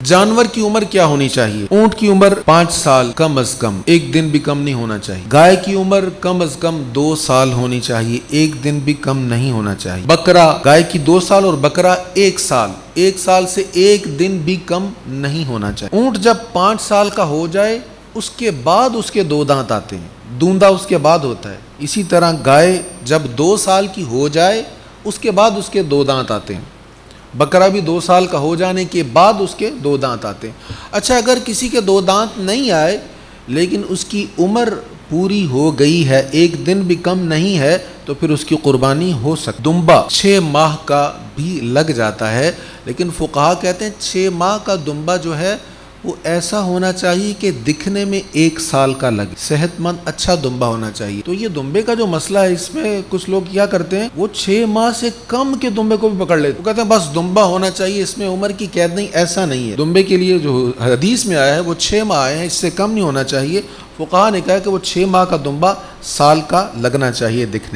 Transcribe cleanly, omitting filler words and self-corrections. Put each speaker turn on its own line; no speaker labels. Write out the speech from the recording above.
जानवर की उम्र क्या होनी चाहिए? ऊंट की उम्र 5 साल कम अज कम, एक दिन भी कम नहीं होना चाहिए। गाय की उम्र कम अज कम 2 साल होनी चाहिए, एक दिन भी कम नहीं होना चाहिए। बकरा, गाय की 2 साल और बकरा 1 साल, 1 साल से एक दिन भी कम नहीं होना चाहिए। ऊंट जब 5 साल का हो जाए उसके बाद उसके 2 दांत आते हैं, दूंदा उसके बाद होता है। इसी तरह गाय जब 2 साल की हो जाए उसके बाद उसके 2 दांत आते हैं। बकरा भी 2 साल का हो जाने के बाद उसके 2 दांत आते हैं। अच्छा, अगर किसी के 2 दांत नहीं आए लेकिन उसकी उम्र पूरी हो गई है, एक दिन भी कम नहीं है, तो फिर उसकी कुर्बानी हो सकती। दुम्बा 6 माह का भी लग जाता है, लेकिन फुक़हा कहते हैं 6 माह का दुम्बा जो है वो ऐसा होना चाहिए कि दिखने में 1 साल का लगे, सेहतमंद अच्छा दुम्बा होना चाहिए। तो ये दुम्बे का जो मसला है, इसमें कुछ लोग क्या करते हैं, वो 6 माह से कम के दुम्बे को भी पकड़ लेते हैं। वो कहते हैं बस दुम्बा होना चाहिए, इसमें उम्र की कैद नहीं। ऐसा नहीं है। दुम्बे के लिए जो हदीस में आया है वो 6 माह आए हैं, इससे कम नहीं होना चाहिए। फुक़हा ने कहा कि वो 6 माह का दुम्बा साल का लगना चाहिए दिखने।